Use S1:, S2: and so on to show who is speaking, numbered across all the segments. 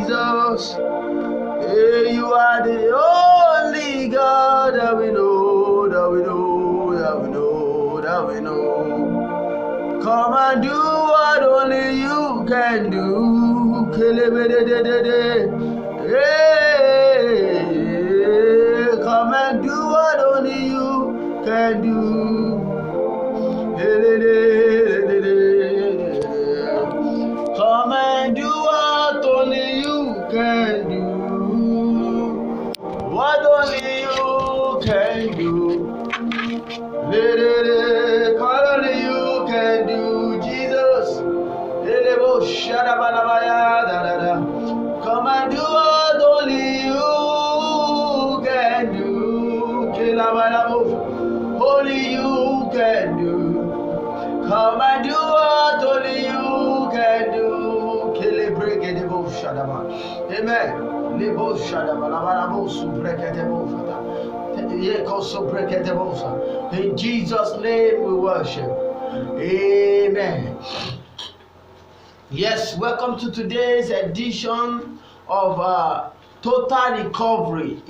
S1: Jesus. Hey, you are the only God that we know, that we know, that we know, that we know. Come and do what only you can do. Hey, come and do what only you can do. Come and do what only you can do. What only you can do. What only you can do, Jesus. Come and do what only you can do. Only you can do. Come and do what only you can do. Amen. In Jesus' name we worship. Amen. Yes, welcome to today's edition of Total Recovery.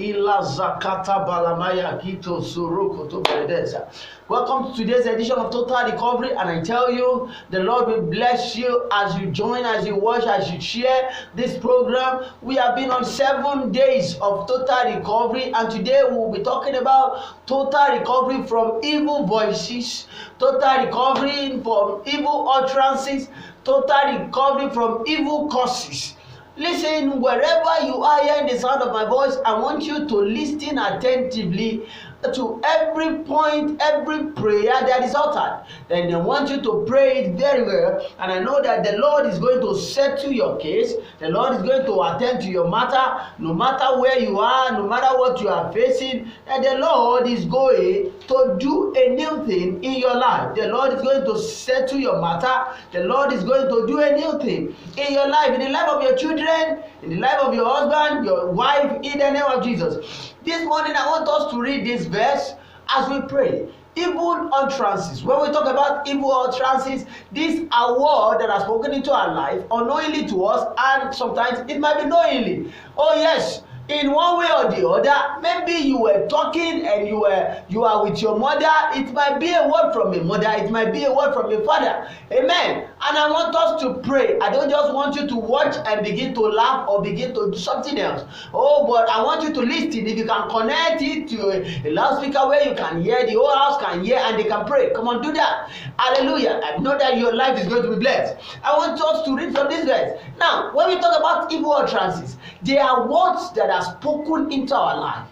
S1: Welcome to today's edition of Total Recovery, and I tell you, the Lord will bless you as you join, as you watch, as you share this program. We have been on 7 days of Total Recovery, and today we will be talking about total recovery from evil voices, total recovery from evil utterances, total recovery from evil curses. Listen, wherever you are hearing the sound of my voice, I want you to listen attentively to every point, every prayer that is uttered. Then I want you to pray it very well, and I know that the Lord is going to settle your case. The Lord is going to attend to your matter, no matter where you are, no matter what you are facing, and the Lord is going to do a new thing in your life. The Lord is going to settle your matter. The Lord is going to do a new thing in your life, in the life of your children, in the life of your husband, your wife, in the name of Jesus. This morning I want us to read this verse as we pray. Evil utterances. When we talk about evil utterances, these are words that are spoken into our life unknowingly to us, and sometimes it might be knowingly. Oh yes, in one way or the other, maybe you were talking and you are with your mother. It might be a word from a mother, it might be a word from a father. Amen. And I want us to pray. I don't just want you to watch and begin to laugh or begin to do something else. Oh, but I want you to listen. If you can connect it to a loudspeaker where you can hear, the whole house can hear, and they can pray. Come on, do that. Hallelujah. I know that your life is going to be blessed. I want us to read from this verse. Now, when we talk about evil utterances, they are words that are spoken into our life,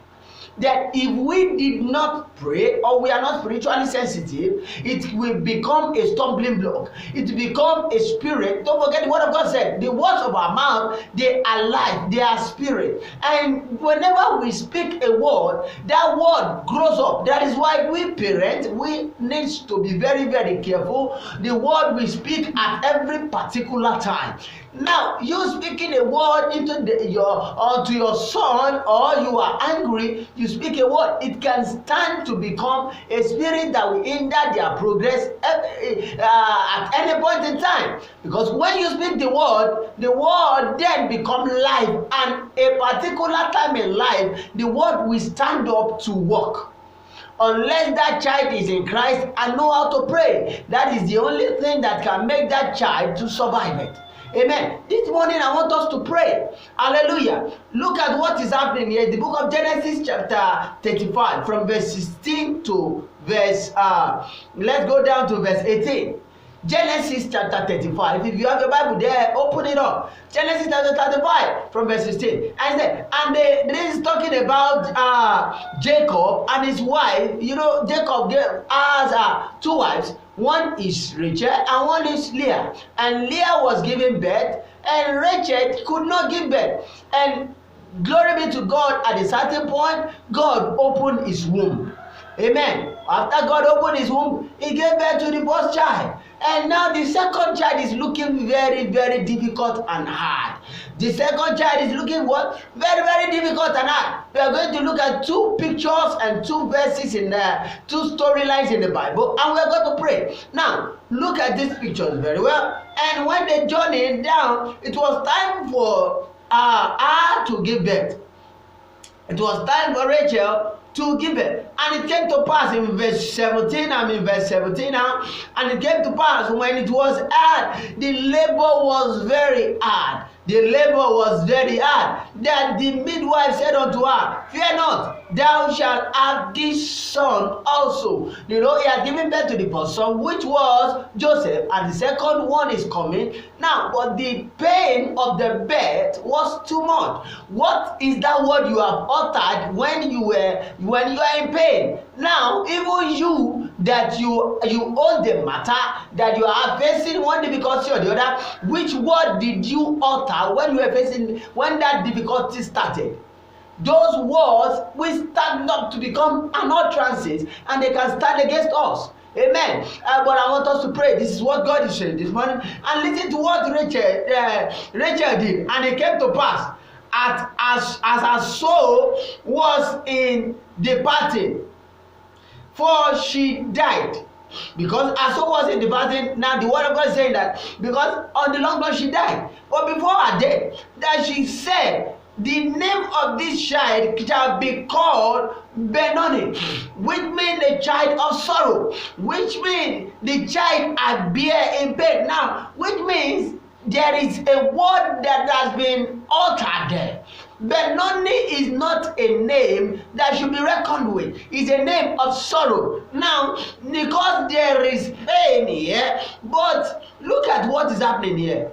S1: that if we did not pray or we are not spiritually sensitive, it will become a stumbling block. It will become a spirit. Don't forget the word of God said, the words of our mouth, they are life, they are spirit. And whenever we speak a word, that word grows up. That is why we parents, we need to be very, very careful the word we speak at every particular time. Now, you speaking a word into your son, or you are angry, you speak a word, it can stand to become a spirit that will hinder their progress at any point in time. Because when you speak the word then become life, and a particular time in life, the word will stand up to work. Unless that child is in Christ and know how to pray, that is the only thing that can make that child to survive it. Amen. This morning I want us to pray. Hallelujah. Look at what is happening here. The book of Genesis chapter 35 from verse 16 to verse, let's go down to verse 18. Genesis chapter 35. If you have your Bible there, open it up. Genesis chapter 35 from verse 16. And this is talking about Jacob and his wife. You know, Jacob has 2 wives. One is Rachel and one is Leah. And Leah was giving birth, and Rachel could not give birth. And glory be to God, at a certain point, God opened his womb. Amen. After God opened his womb, he gave birth to the first child. And now the second child is looking very, very difficult and hard. The second child is looking what? Very, very difficult and hard. We are going to look at 2 pictures and 2 verses in 2 storylines in the Bible, and we are going to pray. Now, look at these pictures very well. And when they journeyed down, it was time for her to give birth. It was time for Rachel to give it. And it came to pass in verse 17, I'm in verse 17 now, and it came to pass when it was hard, the labor was very hard. The labor was very hard, that the midwife said unto her, Fear not, thou shalt have this son also. You know, he had given birth to the first son, which was Joseph, and the second one is coming. Now, but the pain of the birth was too much. What is that word you have uttered when you are in pain? Now, even you that you own the matter, that you are facing one difficulty or the other, which word did you utter when you were facing, when that difficulty started? Those words will stand up to become an utterances, and they can stand against us. Amen. But I want us to pray. This is what God is saying this morning. And listen to what Rachel did. And it came to pass as her soul was in departing, for she died. Because her soul was in departing. Now the word of God is saying that because on the long run she died. But before her death, that she said, the name of this child shall be called Benoni, which means the child of sorrow, which means the child I bear in pain. Now, which means there is a word that has been altered there. Benoni is not a name that should be reckoned with. It's a name of sorrow. Now, because there is pain here, but look at what is happening here.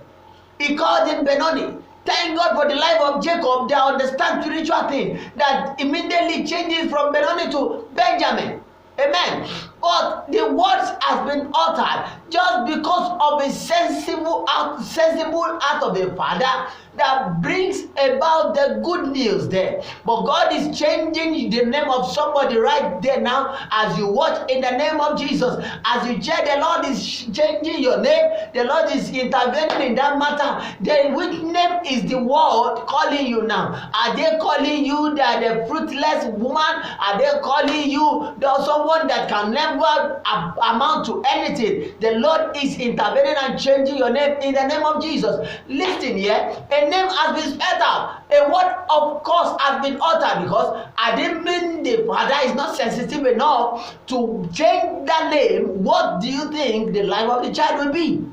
S1: He called him Benoni. Thank God for the life of Jacob. They understand spiritual things that immediately changes from Benoni to Benjamin. Amen. But the words has been altered just because of a sensible act of the father that brings about the good news there. But God is changing the name of somebody right there now as you watch in the name of Jesus. As you check, the Lord is changing your name. The Lord is intervening in that matter. Then which name is the world calling you now? Are they calling you that a fruitless woman? Are they calling you someone that can never amount to anything? The Lord is intervening and changing your name in the name of Jesus. Listen here. A name has been spelled out. A word of course has been uttered, because I didn't mean the father is not sensitive enough to change that name. What do you think the life of the child will be?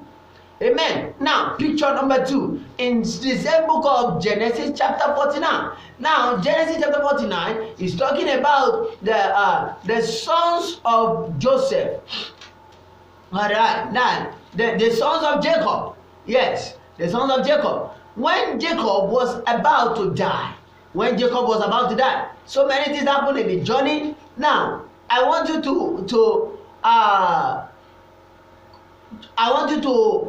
S1: Amen. Now, picture number 2 in the same book of Genesis chapter 49. Now, Genesis chapter 49 is talking about the sons of Joseph. All right. Now, the sons of Jacob. Yes, the sons of Jacob. When Jacob was about to die, so many things happened in the journey. Now, I want you to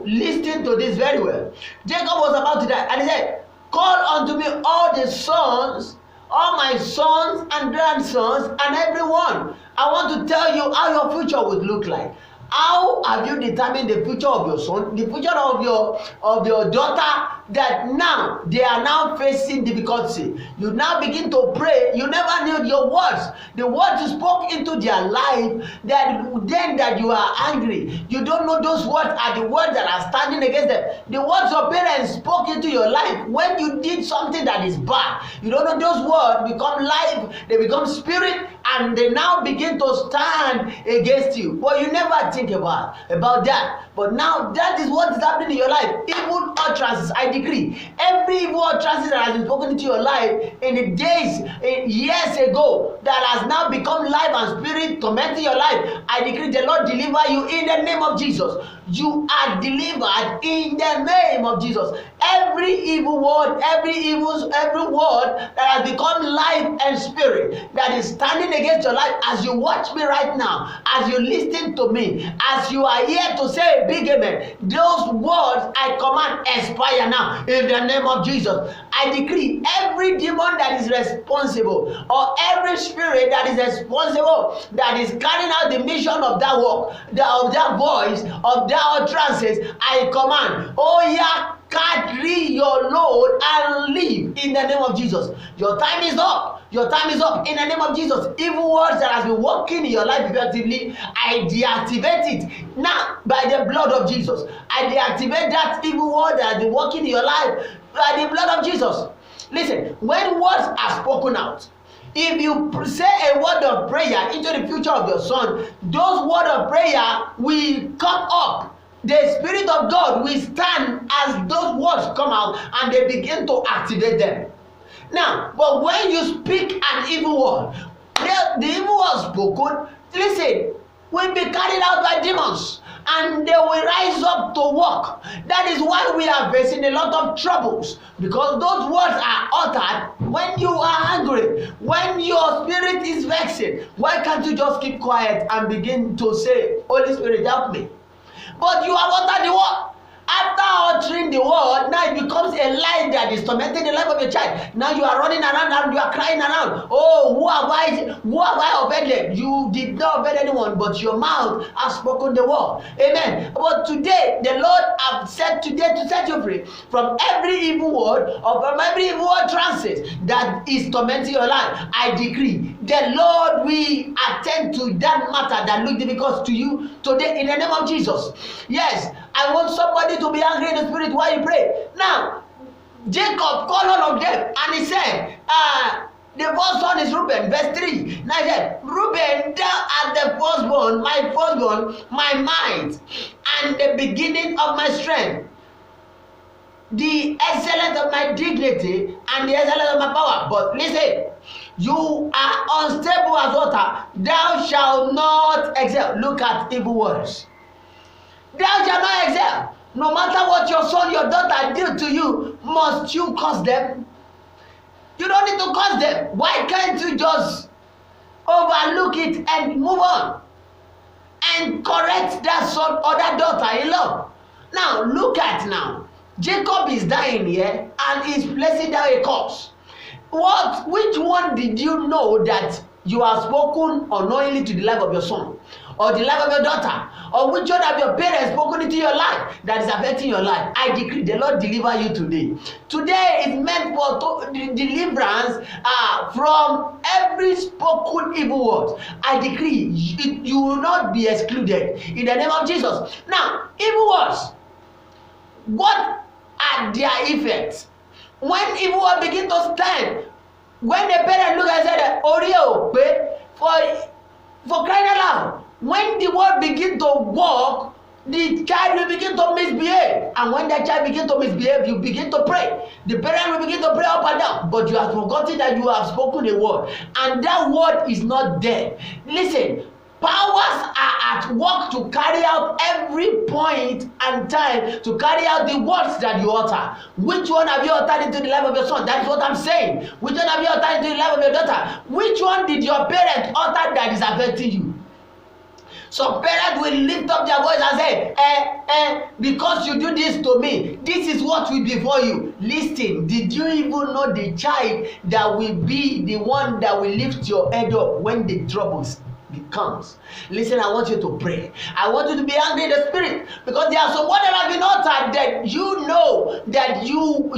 S1: listen to this very well. Jacob was about to die, and he said, Call unto me all the sons, all my sons and grandsons, and everyone. I want to tell you how your future would look like. How have you determined the future of your son, the future of your daughter, that now they are now facing difficulty? You now begin to pray. You never knew your words. The words you spoke into their life, that you are angry. You don't know those words are the words that are standing against them. The words your parents spoke into your life when you did something that is bad. You don't know those words become life, they become spirit, and they now begin to stand against you. But you never think about that. But now that is what is happening in your life. Evil utterances, I decree, every evil utterances that has been spoken into your life in the days, years ago, that has now become life and spirit tormenting your life, I decree the Lord deliver you in the name of Jesus. You are delivered in the name of Jesus. Every evil word, every word that has become life and spirit that is standing against your life, as you watch me right now, as you listen to me, as you are here to say a big amen, those words I command expire now in the name of Jesus. I decree every demon that is responsible, or every spirit that is responsible, that is carrying out the mission of that work, of that voice, of that utterances, I command, oh yeah, carry your load and live in the name of Jesus. Your time is up. Your time is up in the name of Jesus. Evil words that has been working in your life effectively, I deactivate it now by the blood of Jesus. I deactivate that evil word that has been working in your life by the blood of Jesus. Listen, when words are spoken out, if you say a word of prayer into the future of your son, those words of prayer will come up. The Spirit of God will stand as those words come out and they begin to activate them. Now, but when you speak an evil word, the evil word spoken, listen, will be carried out by demons and they will rise up to walk. That is why we are facing a lot of troubles, because those words are uttered when you are angry, when your spirit is vexing. Why can't you just keep quiet and begin to say, Holy Spirit, help me? But you have uttered the word. After uttering the word, now it becomes a lie that is tormenting the life of your child. Now you are running around and you are crying around. Oh, who have I offended? You did not offend anyone, but your mouth has spoken the word. Amen. But today, the Lord have said today to set you free from every evil word or from every evil word transit that is tormenting your life. I decree the Lord will attend to that matter that looks difficult to you today in the name of Jesus. Yes, I want somebody to be angry in the spirit while you pray. Now, Jacob called all of them and he said, the first son is Reuben, verse 3. Now he said, Reuben, thou art the firstborn, my might, and the beginning of my strength, the excellence of my dignity, and the excellence of my power. But listen, you are unstable as water, thou shalt not excel. Look at evil words. Thou shalt not excel. No matter what your son, your daughter do to you, must you curse them? You don't need to curse them. Why can't you just overlook it and move on and correct that son or that daughter in love? Now, look at now. Jacob is dying here and is placing down a curse. Which one did you know that you have spoken unknowingly to the life of your son or the life of your daughter, or which one of your parents spoken into your life that is affecting your life? I decree the Lord deliver you today. Today is meant for deliverance from every spoken evil word. I decree you will not be excluded in the name of Jesus. Now, evil words, what are their effects? When evil words begin to stand, when the parent look and say, Oreo, for crying out loud, when the word begin to walk, the child will begin to misbehave. And when that child begin to misbehave, you begin to pray. The parent will begin to pray up and down. But you have forgotten that you have spoken a word. And that word is not there. Listen, powers are at work to carry out every point and time to carry out the words that you utter. Which one have you uttered into the life of your son? That is what I'm saying. Which one have you uttered into the life of your daughter? Which one did your parent utter that is affecting you? Some parents will lift up their voice and say, because you do this to me, this is what will be for you. Listen, did you even know the child that will be the one that will lift your head up when the troubles comes? Listen, I want you to pray. I want you to be angry in the spirit, because there are some words that have been uttered that you know that you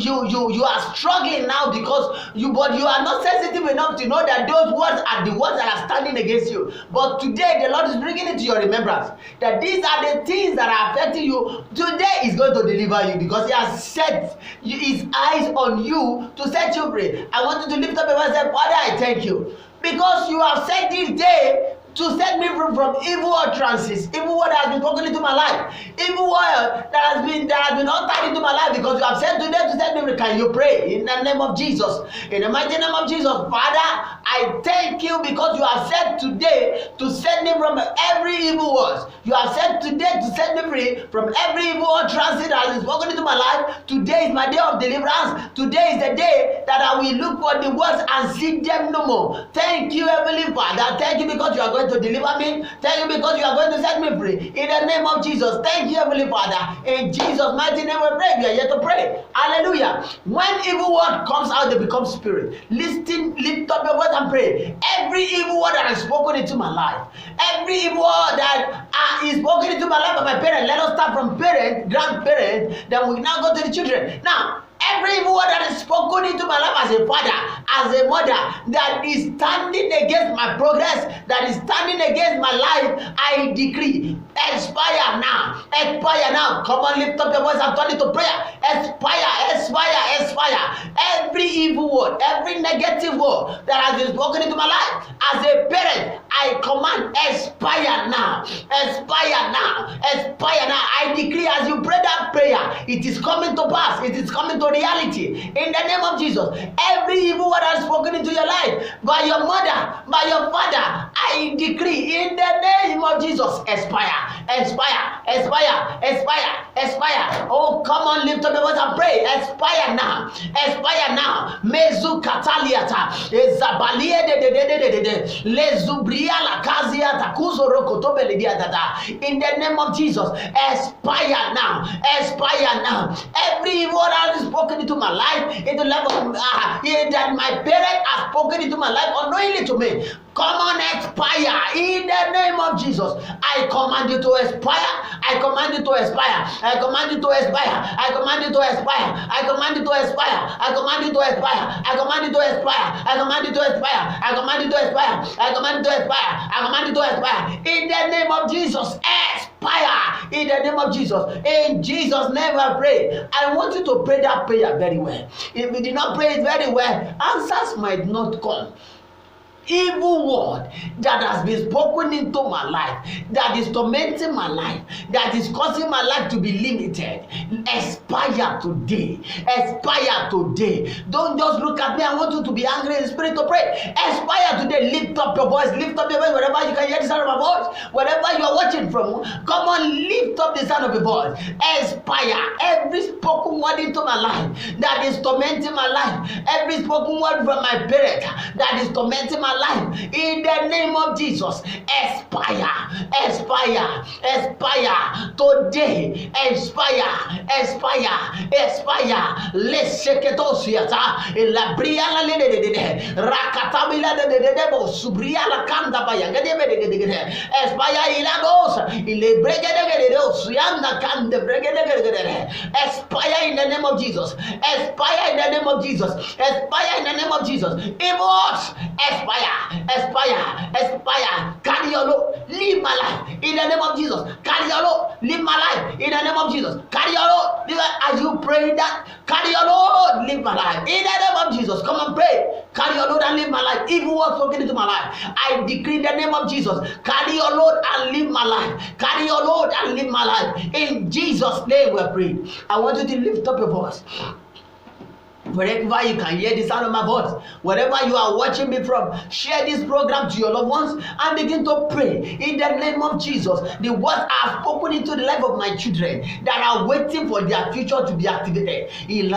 S1: are struggling now but you are not sensitive enough to know that those words are the words that are standing against you. But today the Lord is bringing it to your remembrance that these are the things that are affecting you. Today is going to deliver you, because He has set His eyes on you to set you free. I want you to lift up your voice and say, Father, I thank you, because you have set this day to set me free from evil utterances, evil word that has been spoken into my life, evil word that has been uttered into my life, because you have said today to set me free. Can you pray in the name of Jesus? In the mighty name of Jesus, Father, I thank you because you have said today to set me from every evil word. You have said today to set me free from every evil utterance that has been spoken into my life. Today is my day of deliverance. Today is the day that I will look for the words and see them no more. Thank you, Heavenly Father. Thank you because you are going to deliver me. Thank you because you are going to set me free. In the name of Jesus. Thank you, Heavenly Father. In Jesus' mighty name we pray. We are here to pray. Hallelujah. When evil word comes out, they become spirit. Lift up your voice and pray. Every evil word that is spoken into my life, every evil word that is spoken into my life by my parents. Let us start from parents, grandparents, then we now go to the children. Now, every evil word that is spoken into my life as a father, as a mother that is standing against my progress, that is standing against my life, I decree, expire now, expire now. Come on, lift up your voice and turn it to prayer. Expire, expire, expire. Every evil word, every negative word that has been spoken into my life, as a parent, I command, expire now, expire now, expire now. I decree, as you pray that prayer, it is coming to pass, it is coming to reality in the name of Jesus. Every evil word has spoken into your life by your mother, by your father, I decree in the name of Jesus, expire, expire, expire, expire, expire. Oh, come on, lift up your voice and pray. Expire now, expire now. Mezu kataliata, ezabalie de lezubria la kaziata kuzoro kotobe lidiata. In the name of Jesus, expire now, expire now. Every word that is spoken into my life, into the life of that my parents have spoken into my life unknowingly to me, come on, expire in the name of Jesus. I command you to expire. I command you to expire. I command you to expire. I command you to expire. I command you to expire. I command you to expire. I command you to expire. I command you to expire. I command you to expire. I command you to expire. I command you to expire. In the name of Jesus, expire. In the name of Jesus. In Jesus' name I pray. I want you to pray that prayer very well. If you did not pray it very well, answers might not come. Evil word that has been spoken into my life, that is tormenting my life, that is causing my life to be limited, expire today, expire today. Don't just look at me. I want you to be angry in spirit to pray. Expire today. Lift up your voice, lift up your voice wherever you can hear the sound of my voice, wherever you are watching from. Come on, lift up the sound of your voice. Expire every spoken word into my life that is tormenting my life, every spoken word from my parent that is tormenting my life, in the name of Jesus, expire, expire, expire today, expire, expire, expire. Let's shake it all, la briala de rakatabila de subria la kanda baya expire ilados, ile brigade suyanda kan de brigade expire in the name of Jesus, expire in the name of Jesus, expire in the name of Jesus. Evils, expire, expire, expire. Carry your load, live my life in the name of Jesus. Carry your load, live my life in the name of Jesus. Carry your load, as you pray that, carry your load, live my life in the name of Jesus. Come and pray. Carry your load and live my life. Even what's spoken into my life, I decree in the name of Jesus. Carry your load and live my life. Carry your load and live my life. In Jesus' name we pray. I want you to lift up your voice. Wherever you can hear the sound of my voice, wherever you are watching me from, share this program to your loved ones and begin to pray in the name of Jesus. The words I have spoken into the life of my children that are waiting for their future to be activated. In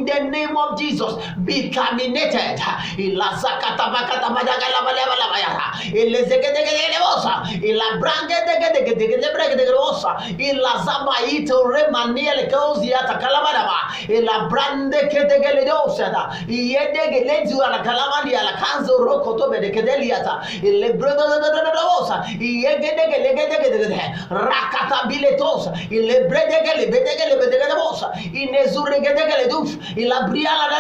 S1: the name of Jesus, be terminated. La brande che te gele dosata iede gele zu ala kalamandi ala kanzo roko to be de kedeliata le brodo dosa iede gele rakata biletosa le brede gele bedegele bosa inezure gele dus la briala la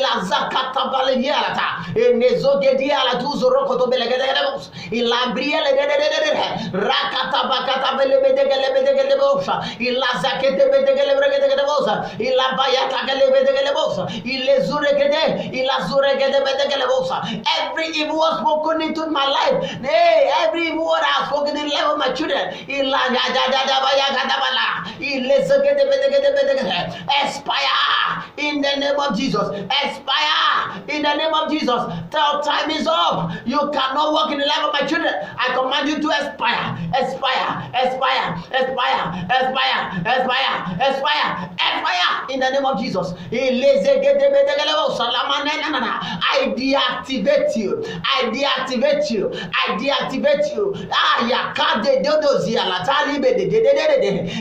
S1: la zakata baleniata inezo gediala tuzo roko to be gele bosa la briala de rakata bakata bedegele bosa la zakete bedegele ila bayata gele bosa ile zure gede bedegele bosa. Every evil word spoken into my life, every evil word I have spoken in the life of my children, ila ile zagede bedegele expire in the name of Jesus, expire in the name of Jesus. Till time is up, you cannot walk in the life of my children. I command you to expire, expire, expire, expire, expire, expire, expire, expire in the name of Jesus. I deactivate you. I deactivate you. I deactivate you.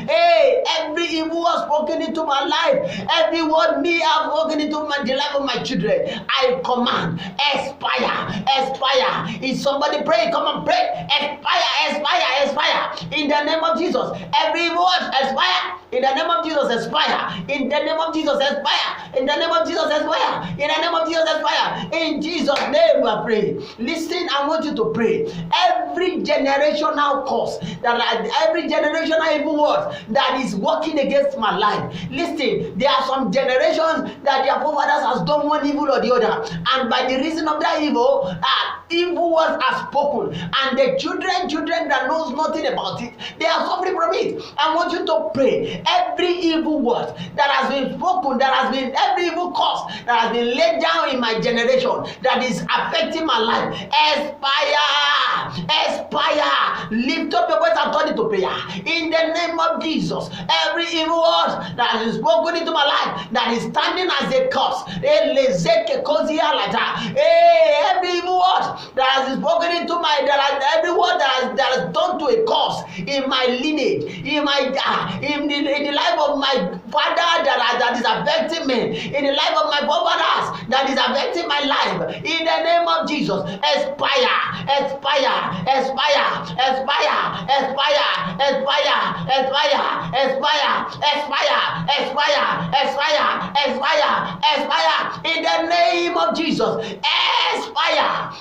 S1: Hey, every evil was spoken into my life, every word me have spoken into the life of my children, I command, expire, expire. Is somebody praying? Come on, pray. Expire, expire, expire. In the name of Jesus, every word expire. In the name of Jesus, expire. In the name of Jesus, expire. In the name of Jesus, expire. In the name of Jesus, expire. In Jesus' name, we are praying. Listen, I want you to pray. Every generational curse, every generational evil word that is working against my life. Listen, there are some generations that their forefathers has done one evil or the other, and by the reason of that evil, evil words are spoken, and the children that knows nothing about it, they are suffering from it. I want you to pray. Every evil word that has been spoken, every evil curse that has been laid down in my generation that is affecting my life, expire, expire. Lift up your voice and turn it to prayer. In the name of Jesus, every evil word that has been spoken into my life that is standing as a curse, every evil word that has been spoken into my every word that has done to a curse in my lineage, in the life of my father that is affecting me, in the life of my forefathers that is affecting my life, in the name of Jesus, expire, expire, expire, expire, expire, expire, expire, expire, expire, expire, expire, expire, expire, in the name of Jesus, expire,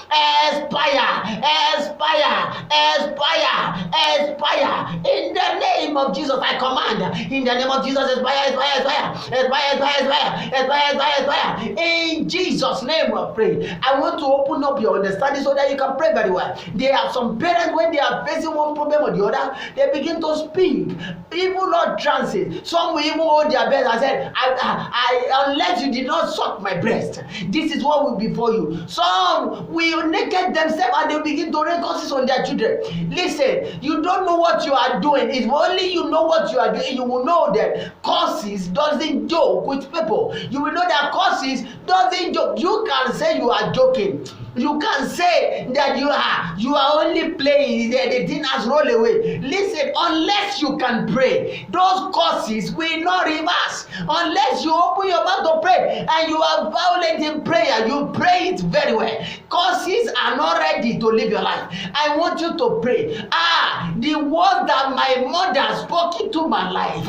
S1: expire, expire, expire, expire, in the name of Jesus. I command, in the name of Jesus, expire, expire, expire, expire, expire, expire, expire, expire. In Jesus' name we pray. I want to open up your understanding so that you can pray very well. There are some parents, when they are facing one problem or the other, they begin to speak evil utterances. Some will even hold their breath and say, unless you did not suck my breast, this is what will be for you. Some will naked themselves and they begin to raise curses on their children. Listen, you don't know what you are doing. If only you know what you are doing, you will know that curses doesn't joke with people. You will know that curses doesn't joke. You can say you are joking. You can say that you are only playing, the thing has rolled away. Listen, unless you can pray, those curses will not reverse. Unless you open your mouth to pray and you are violent in prayer, you pray it very well. Curses are not ready to live your life. I want you to pray. The word that my mother spoke into my life.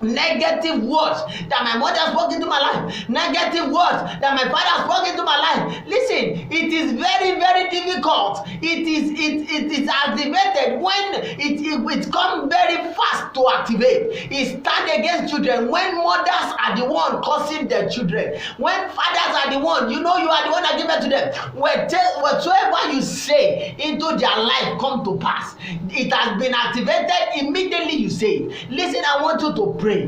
S1: Negative words that my mother spoke into my life, negative words that my father spoke into my life. Listen, it is very, very difficult. It is activated when it comes very fast to activate. It stands against children when mothers are the one causing their children. When fathers are the one, you know you are the one that give it to them. Whatsoever you say into their life come to pass. It has been activated immediately. You say it. Listen, I want you to pray. Hey,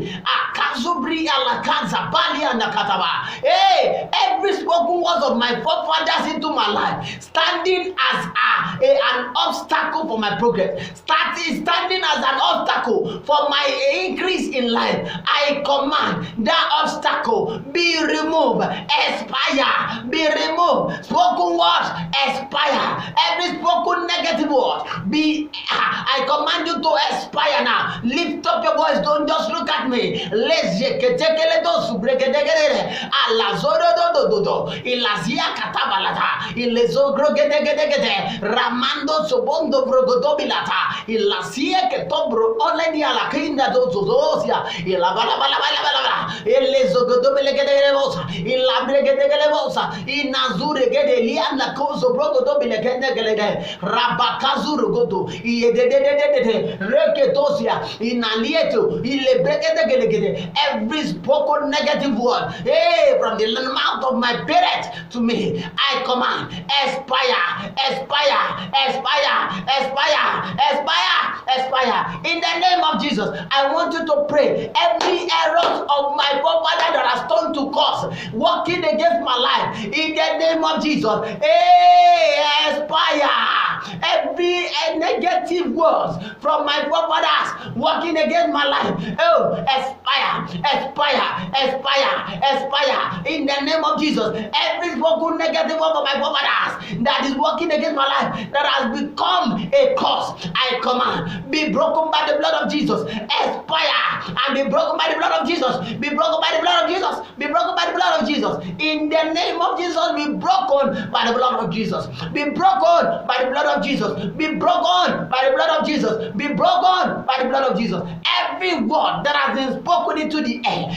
S1: every spoken words of my forefathers into my life, standing as an obstacle for my progress, standing as an obstacle for my increase in life, I command that obstacle be removed, expire, be removed. Spoken words expire. Every spoken negative word be. I command you to expire now. Lift up your voice. Don't just look at me. Leze ketekele do subregedegede. Alazoro do do. Ilazia katabalata. Ilezo grogedegedegede. Ramando sobondo brogodobilata. Ilazie ketobro oleni alakinda do zozosia. Ilabala. Ilezo godobelegedegebosa. Ilabregedegebosa. Inazuregede lianda kozo brogodobilegedegede. Rabakazuru godo. Iededededede. Reketosia. Inalieto. Every spoken negative word, from the mouth of my parents to me, I command, expire, expire, expire, expire, expire, expire. In the name of Jesus, I want you to pray. Every error of my forefather that has turned to curse, working against my life, in the name of Jesus, expire. Every negative words from my forefathers working against my life, expire, expire, expire, expire. In the name of Jesus, every spoken negative word of my forefathers that is working against my life, that has become a curse, I command, be broken by the blood of Jesus, expire and be be broken by the blood of Jesus. Be broken by the blood of Jesus. Be broken by the blood of Jesus. In the name of Jesus, be broken by the blood of Jesus. Be broken by the blood of Jesus. Be broken by the blood of Jesus. Be broken by the blood of Jesus. Every word that has been spoken into the air.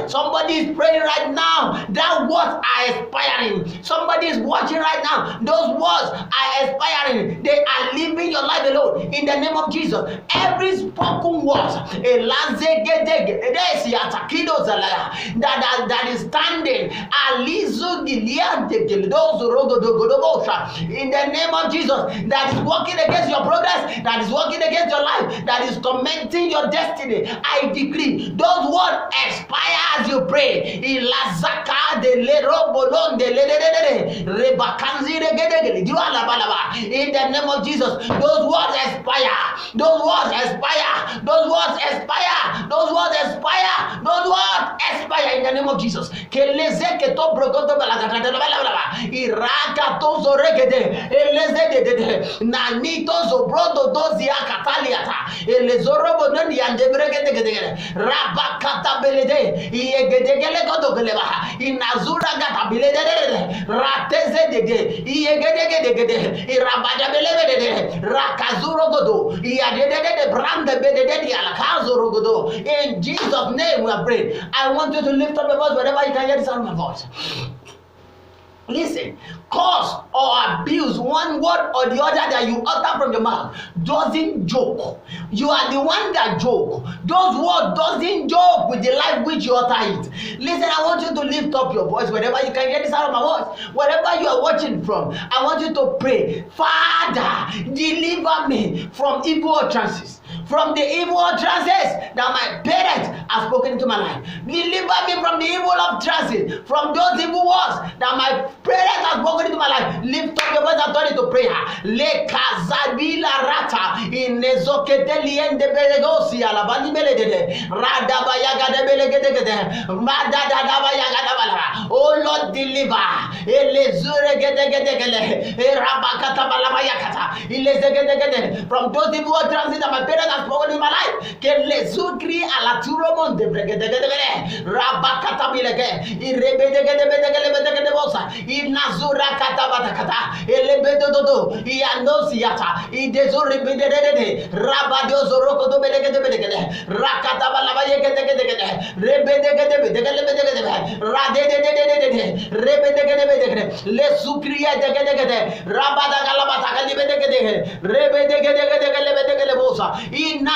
S1: Somebody is praying right now. That words are expiring. Somebody is watching right now. Those words are expiring. They are leaving your life alone. In the name of Jesus. Every spoken word that is standing in the name of Jesus, that is working against your progress, that is working against your life, that is tormenting your destiny, I decree those words expire as you pray. In the name of Jesus, those words expire. Those words expire. Those words expire. Those words expire. Those words expire in the name of Jesus. Nanito zobrodo dozia kataliata elezorobo nani andebregede rabakata belede iegedegele godogeleba inazura gata belede rateze dede iegedegede irabada belede rakazuro godo iadede brande bedede alakazuro godo. In Jesus' name we are praying. I want you to lift up your voice wherever you can hear the sound of my voice. Listen, curse or abuse one word or the other that you utter from your mouth doesn't joke. You are the one that joke. Those words doesn't joke with the life which you utter it. Listen, I want you to lift up your voice wherever you can hear the sound of my voice. Wherever you are watching from, I want you to pray. Father, deliver me from evil utterances. From the evil utterances that my parents have spoken into my life. Deliver me from the evil utterances, from those evil words that my parents have spoken into my life. Lift up your voice and turn it to prayer. Le kazabila rata in nezoketeli ende belegosi alabani beledede. Radaba yaga de belegede. Madada daba yaga dabala. Oh Lord, deliver. Elezure gede gede gede. Rabakata balaba yakata. Ilezegede from those evil utterances that my parents have spoken in my life. Kele zugri alaturo monde bregedegede rabakata bilege irebedegede bedegede bosa inazura kata batakata elebedodo iandosiata idezuri bedegede rabadio zoroko do bedegede rakata balaba yegedegede rebedegede bedegede radedededede rebedegede bedegede le zugri degede rabada galabata galibedegede rebedegede bosa. In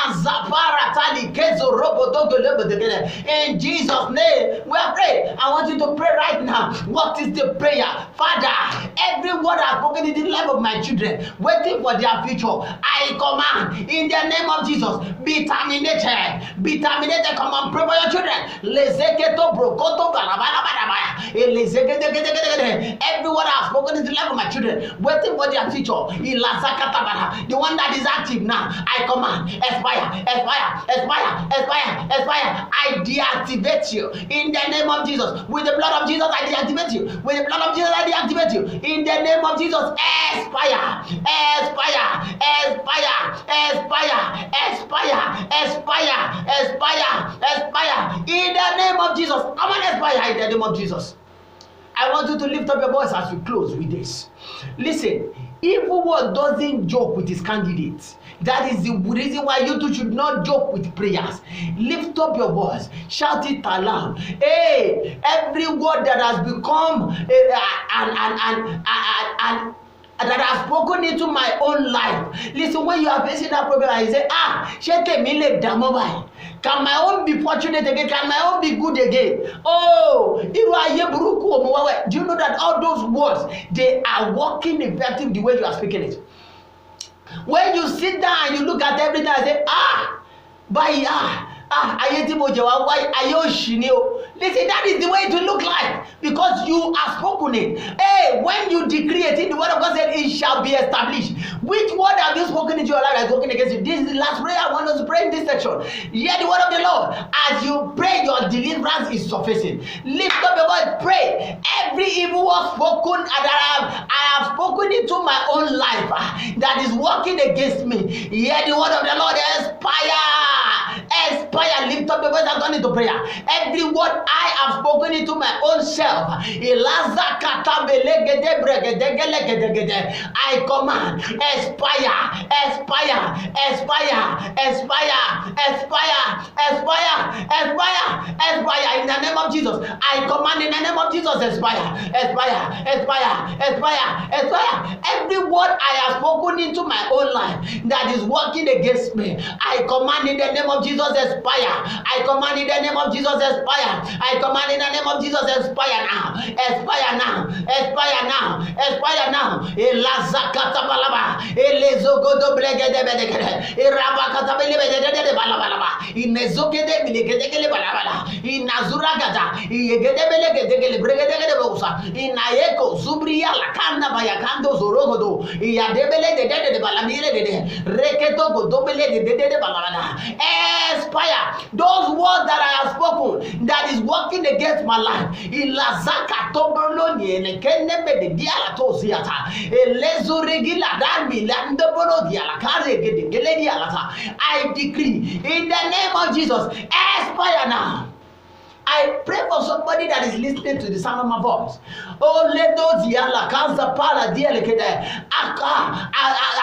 S1: Jesus' name, we are praying. I want you to pray right now. What is the prayer? Father, every word I've spoken in the life of my children, waiting for their future, I command in the name of Jesus, be terminated. Be terminated. Come on, pray for your children. Every word I've spoken in the life of my children, waiting for their future, the one that is active now, I command. Expire. I deactivate you in the name of Jesus. With the blood of Jesus, I deactivate you. With the blood of Jesus, I deactivate you. In the name of Jesus, expire. In the name of Jesus, come on, expire in the name of Jesus. I want you to lift up your voice as we close with this. Listen, evil word doesn't joke with his candidates. That is the reason why you two should not joke with prayers. Lift up your voice, shout it aloud. Hey, every word that has become that has spoken into my own life. Listen, when you are facing that problem and you say, can my own be fortunate again? Can my own be good again? Oh, do you know that all those words, they are working effective the way you are speaking it? When you sit down and you look at everything and say, listen, that is the way it will look like because you have spoken it. Hey, when you decree it, the word of God said it shall be established. Which word have you spoken into your life that's working against you? This is the last prayer I want us to pray in this section. Hear the word of the Lord. As you pray, your deliverance is surfacing. Lift up your voice, pray. Every evil word spoken that I have spoken into my own life that is working against me. Hear the word of the Lord. Expire. Lift up your voice and turn into prayer. Every word I have spoken into my own self, I command, expire, expire, expire, expire, expire, expire, expire, expire in the name of Jesus. I command in the name of Jesus, expire, expire, expire, expire, expire. Every word I have spoken into my own life that is working against me, I command in the name of Jesus, expire. I command in the name of Jesus, expire. I command in the name of Jesus, expire now, expire now, expire now, expire now. Elazakata balaba, elezogodo bregede bedegede, irabakata belebede balabalaba, inezokede bilegede balabala, inazuragada, yegede belegede bregede bosa, inayeko zubriya lakanda bayakando zorogodo, yadebele de balamire de reketo godobele de balabala. Expire those words that I have spoken that is working against my life. Ilazaka toboloni enekene de diala tosiata. Elezuregila dambi landobolo diala kare gede gele diala. I decree in the name of Jesus, expire now. I pray for somebody that is listening to the sound of my voice. Oh, let those yalla cancer para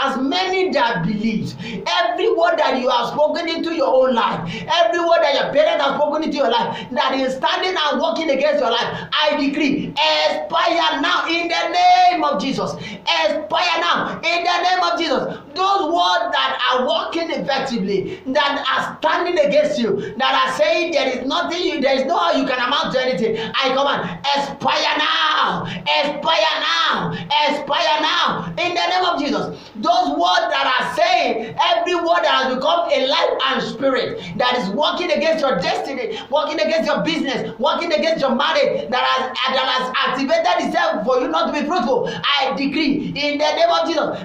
S1: as many that believe, every word that you have spoken into your own life, every word that your parents have spoken into your life, that is standing and working against your life, I decree, expire now in the name of Jesus. Expire now in the name of Jesus. Those words that are working effectively, that are standing against you, that are saying there is nothing, there is no how you can amount to anything, I command, expire now, expire now, expire now, in the name of Jesus. Those words that are saying, every word that has become a life and spirit, that is working against your destiny, working against your business, working against your marriage, that has activated itself for you not to be fruitful, I decree, in the name of Jesus,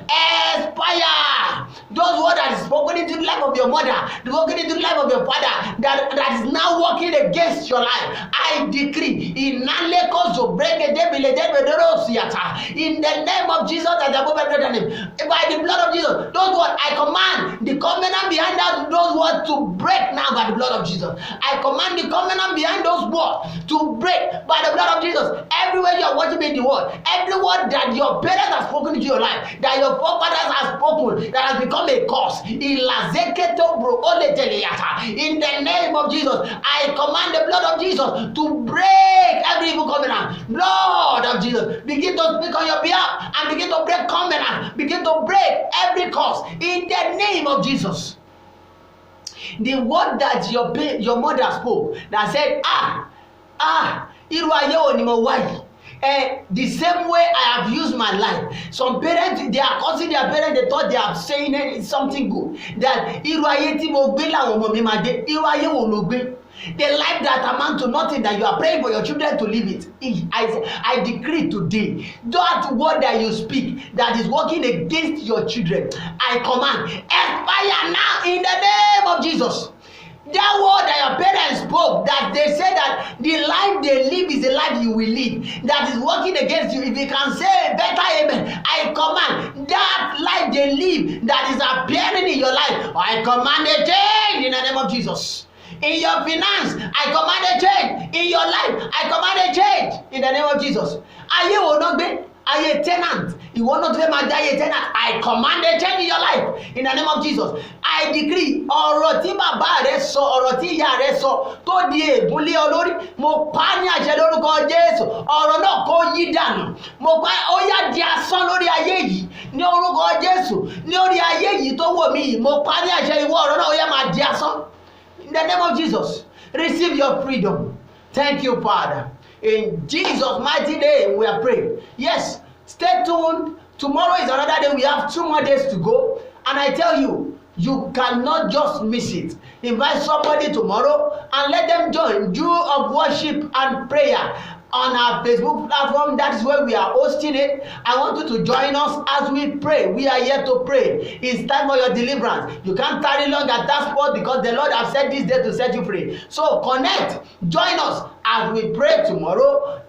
S1: expire. Those words that is spoken into the life of your mother, spoken into the life of your father, that is now working against your life, I decree in the name of Jesus, by the blood of Jesus, those words I command the covenant behind those words to break now by the blood of Jesus. I command the covenant behind those words to break by the blood of Jesus. Everywhere you are watching in the world, every word that your parents have spoken into your life, that your forefathers have spoken, that has become a curse, in the name of Jesus, I command the blood of Jesus to break every evil covenant. Blood of Jesus, begin to speak on your behalf and begin to break covenant, begin to break every curse in the name of Jesus. The word that your mother spoke, that said, iru aye oni mo wa yi. The same way I have used my life. Some parents, they are causing their parents, they thought they are saying something good. That iru aye ti mo gbe lawon omo mi ma de, iru aye wo lo gbe. The life that amount to nothing, that you are praying for your children to live it. I decree today, that word that you speak that is working against your children, I command, expire now in the name of Jesus. That word that your parents spoke, that they say that the life they live is the life you will live, that is working against you. If you can say better amen, I command that life they live that is appearing in your life, I command a change in the name of Jesus. In your finance, I command a change. In your life, I command a change in the name of Jesus. Ayé will not be a tenant. You will not be a tenant. I command a change in your life in the name of Jesus. I decree, ọ̀rọ̀ tí bàbá rẹ sọ, ọ̀rọ̀ tí ìyá rẹ sọ, tó di ègúnlé olórí, mo pa ní àṣẹ lórúkọ Jésù. Ọ̀rọ̀ náà kó yí dànù. Mo pa ó yá di asán lórí ayé yìí ní orúkọ Jésù. Ní orí ayé yìí tó wò mí yìí, mo pa ní àṣẹ ìwọ ọ̀rọ̀ náà ó yá máa di asán. In the name of Jesus, receive your freedom. Thank you, Father. In Jesus' mighty name, we are praying. Yes, stay tuned. Tomorrow is another day. We have 2 more days to go. And I tell you, you cannot just miss it. Invite somebody tomorrow and let them join Dew of Worship and Prayer on our Facebook platform. That is where we are hosting it. I want you to join us as we pray. We are here to pray. It's time for your deliverance. You can't tarry long at that spot because the Lord has said this day to set you free. So connect, join us as we pray tomorrow.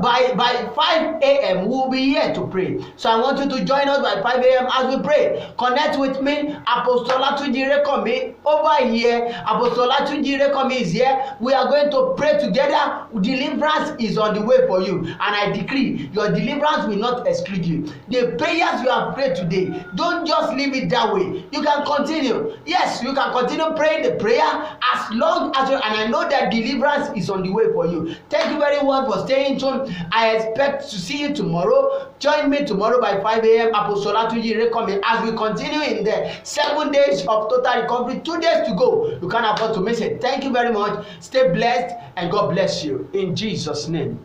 S1: by 5 a.m. we'll be here to pray. So I want you to join us by 5 a.m. as we pray. Connect with me. Apostle Olatunji Rekomi over here. Apostle Olatunji Rekomi is here. We are going to pray together. Deliverance is on the way for you, and I decree your deliverance will not exclude you. The prayers you have prayed today, don't just leave it that way. You can continue. Yes, you can continue praying the prayer as long as you, and I know that deliverance is on the way for you. Thank you very much for staying tuned. I expect to see you tomorrow. Join me tomorrow by 5 a.m. Apostle Olatunji Rekomi as we continue in the 7 days of total recovery. 2 days to go. You can't afford to miss it. Thank you very much. Stay blessed and God bless you in Jesus' name.